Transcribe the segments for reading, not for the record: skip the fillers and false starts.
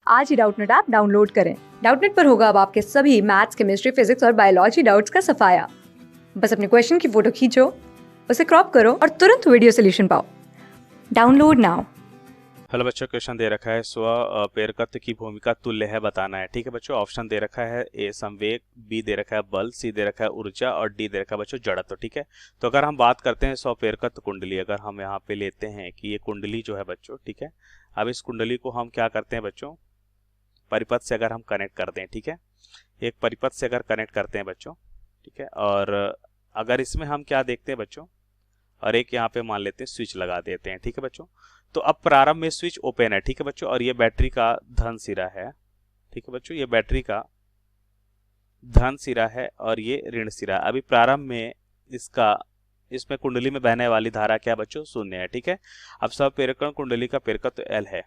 आज ही Doubtnut app download करें। Doubtnut पर होगा अब आपके सभी मैथ्स, केमिस्ट्री, फिजिक्स और बायोलॉजी डाउट्स का सफाया। बस अपने क्वेश्चन की फोटो खींचो, उसे क्रॉप करो और तुरंत वीडियो सोल्यूशन पाओ। Download now. हेलो बच्चों, क्वेश्चन दे रखा है स्व प्रेरकत्व की भूमिका तुल्य है, बताना है। ठीक है बच्चों, ऑप्शन दे रखा है ए संवेग, बी दे रखा है बल, सी दे रखा है ऊर्जा और डी दे रखा है बच्चों जड़त्व। ठीक है, तो अगर हम बात करते हैं स्व प्रेरकत्व कुंडली, अगर हम यहाँ पे लेते हैं कि ये कुंडली जो है बच्चों, ठीक है, अब इस कुंडली को हम क्या करते हैं बच्चों, परिपथ से अगर हम कनेक्ट करते हैं, ठीक है, एक परिपथ से अगर कनेक्ट करते हैं बच्चों, ठीक है, और अगर इसमें हम क्या देखते हैं बच्चों, और एक यहाँ पे मान लेते हैं स्विच लगा देते हैं। ठीक है बच्चों, तो अब प्रारंभ में स्विच ओपन है। ठीक है बच्चों, और ये बैटरी का धन सिरा है। ठीक है बच्चों, ये बैटरी का धन सिरा है और ये ऋण सिरा। अभी प्रारंभ में इसमें कुंडली में बहने वाली धारा क्या बच्चों, शून्य है। ठीक है, अब स्वप्रेरकण कुंडली का प्रेरकत्व एल है।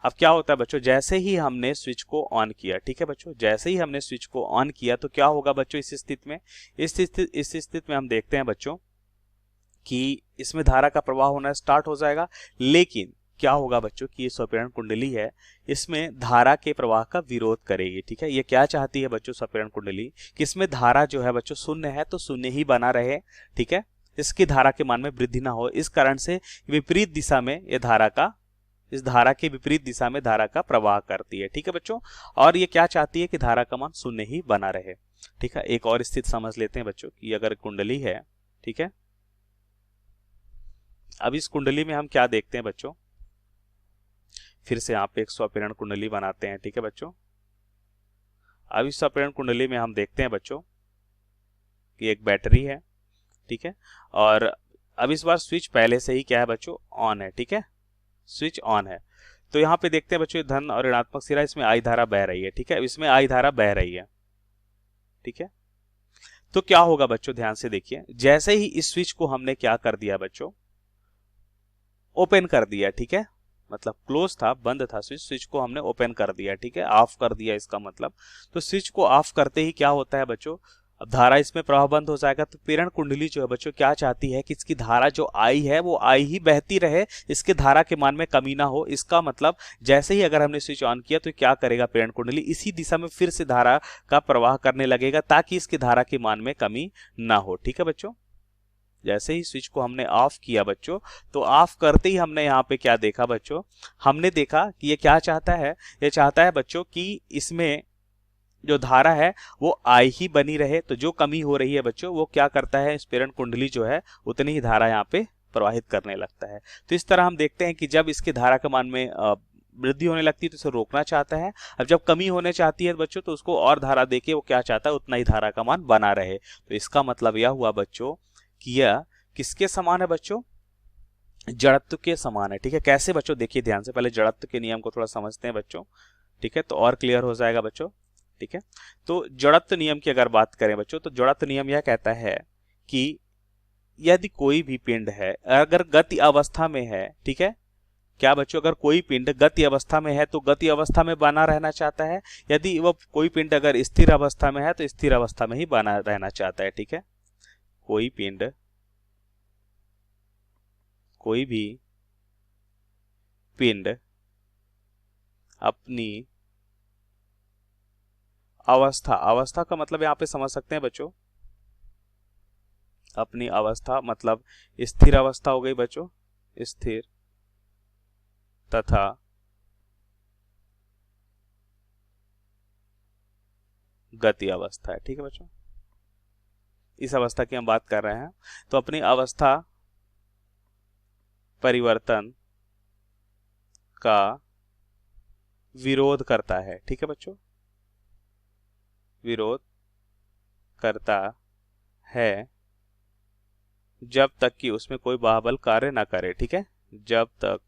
अब क्या होता है बच्चों, जैसे ही हमने स्विच को ऑन किया, ठीक है बच्चों, जैसे ही हमने स्विच को ऑन किया तो क्या होगा बच्चों, इस स्थिति में हम देखते हैं बच्चों कि इसमें धारा का प्रवाह होना स्टार्ट हो जाएगा। लेकिन क्या होगा बच्चों कि ये स्वप्रेरण कुंडली है, इसमें धारा के प्रवाह का विरोध करेगी। ठीक है, ये क्या चाहती है बच्चों स्वप्रेरण कुंडली, कि इसमें धारा जो है बच्चों शून्य है तो शून्य ही बना रहे। ठीक है, इसकी धारा के मान में वृद्धि ना हो, इस कारण से विपरीत दिशा में ये इस धारा के विपरीत दिशा में धारा का प्रवाह करती है। ठीक है बच्चों, और ये क्या चाहती है कि धारा का मान शून्य ही बना रहे। ठीक है, एक और स्थिति समझ लेते हैं बच्चों कि अगर कुंडली है, ठीक है, अब इस कुंडली में हम क्या देखते हैं बच्चों, फिर से यहाँ पे एक स्वप्रेरण कुंडली बनाते हैं। ठीक है बच्चों, अब इस स्वप्रेरण कुंडली में हम देखते हैं बच्चों कि एक बैटरी है। ठीक है, और अब इस बार स्विच पहले से ही क्या है बच्चों, ऑन है। ठीक है, स्विच ऑन है, तो यहाँ पे देखते हैं बच्चों धन और ऋणात्मक सिरा, इसमें आई धारा बह रही है। ठीक है, इसमें आई धारा बह रही है। ठीक है, तो क्या होगा बच्चों, ध्यान से देखिए, जैसे ही इस स्विच को हमने क्या कर दिया बच्चों, ओपन कर दिया। ठीक है, मतलब क्लोज था, बंद था स्विच को हमने ओपन कर दिया। ठीक है, ऑफ कर दिया इसका मतलब, तो स्विच को ऑफ करते ही क्या होता है बच्चों, अब धारा इसमें प्रवाह बंद हो जाएगा। तो प्रेरण कुंडली जो है बच्चों क्या चाहती है कि इसकी धारा जो आई है वो आई ही बहती रहे, इसके धारा के मान में कमी ना हो। इसका मतलब जैसे ही अगर हमने स्विच ऑन किया तो क्या करेगा, प्रेरण कुंडली इसी दिशा में फिर से धारा का प्रवाह करने लगेगा ताकि इसकी धारा के मान में कमी ना हो। ठीक है बच्चों, जैसे ही स्विच को हमने ऑफ किया बच्चों, तो ऑफ करते ही हमने यहाँ पे क्या देखा बच्चों, हमने देखा कि ये क्या चाहता है, ये चाहता है बच्चों कि इसमें जो धारा है वो आई ही बनी रहे। तो जो कमी हो रही है बच्चों वो क्या करता है, प्रेरण कुंडली जो है उतनी ही धारा यहाँ पे प्रवाहित करने लगता है। तो इस तरह हम देखते हैं कि जब इसके धारा के मान में वृद्धि होने लगती है तो इसे रोकना चाहता है, अब जब कमी होने चाहती है बच्चों तो उसको और धारा देके वो क्या चाहता है, उतना ही धारा का मान बना रहे। तो इसका मतलब यह हुआ बच्चों कि यह किसके समान है बच्चों, जड़त्व के समान है। ठीक है, कैसे बच्चों, देखिए ध्यान से, पहले जड़त्व के नियम को थोड़ा समझते हैं बच्चों। ठीक है, तो और क्लियर हो जाएगा बच्चों। ठीक है, तो जड़त्व नियम की अगर बात करें बच्चों, तो जड़त्व नियम यह कहता है कि यदि कोई भी पिंड है अगर गति अवस्था में है, ठीक है, क्या बच्चों, अगर कोई पिंड गति अवस्था में है तो गति अवस्था में बना रहना चाहता है, यदि वह कोई पिंड अगर स्थिर अवस्था में है तो स्थिर अवस्था में ही बना रहना चाहता है। ठीक है, कोई भी पिंड अपनी अवस्था का मतलब यहाँ पे समझ सकते हैं बच्चों, अपनी अवस्था मतलब स्थिर अवस्था हो गई बच्चों, स्थिर तथा गति अवस्था है। ठीक है बच्चों, इस अवस्था की हम बात कर रहे हैं, तो अपनी अवस्था परिवर्तन का विरोध करता है। ठीक है बच्चों, विरोध करता है जब तक कि उसमें कोई बाह्य कार्य ना करे। ठीक है, जब तक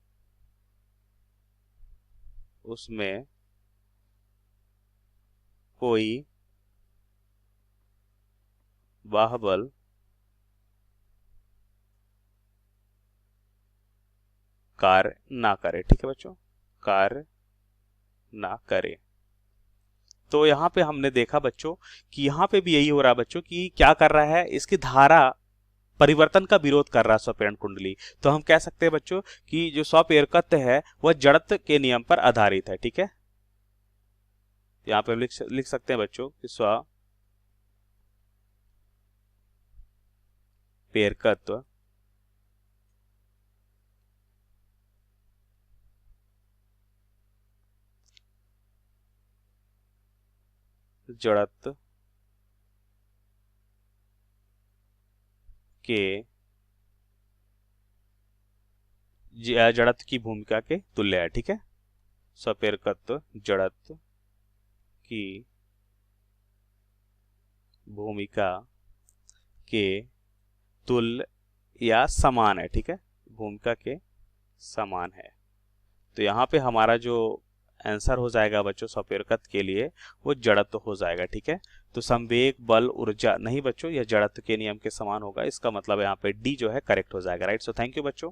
उसमें कोई बाह्य कार्य ना करे। ठीक है बच्चों, कार्य ना करे। तो यहाँ पे हमने देखा बच्चों कि यहाँ पे भी यही हो रहा बच्चों कि क्या कर रहा है, इसकी धारा परिवर्तन का विरोध कर रहा है स्वप्रेरण कुंडली। तो हम कह सकते हैं बच्चों कि जो स्वप्रेरकत्व है वह जड़त्व के नियम पर आधारित है। ठीक है, तो यहाँ पे हम लिख सकते हैं बच्चों कि स्वपेरकत्व जड़त्व के जड़त्व की भूमिका के तुल्य है। ठीक है, स्वपेरकत्व जड़त्व की भूमिका के तुल्य या समान है। ठीक है, भूमिका के समान है। तो यहाँ पे हमारा जो आंसर हो जाएगा बच्चों स्वपेरकत्व के लिए वो जड़त्व हो जाएगा। ठीक है, तो संवेग बल ऊर्जा नहीं बच्चों, यह जड़त्व के नियम के समान होगा। इसका मतलब यहाँ पे डी जो है करेक्ट हो जाएगा। राइट, सो थैंक यू बच्चों।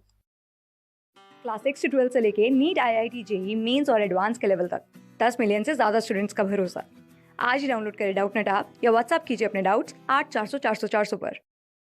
क्लास 6 से 12 से लेके नीट, IIT, जेईई मेंस और एडवांस के लेवल तक 10 मिलियन से ज्यादा स्टूडेंट्स का भरोसा। आज ही डाउनलोड करें डाउटनेट ऐप या व्हाट्सएप कीजिए अपने डाउट्स 8400 400 400 पर।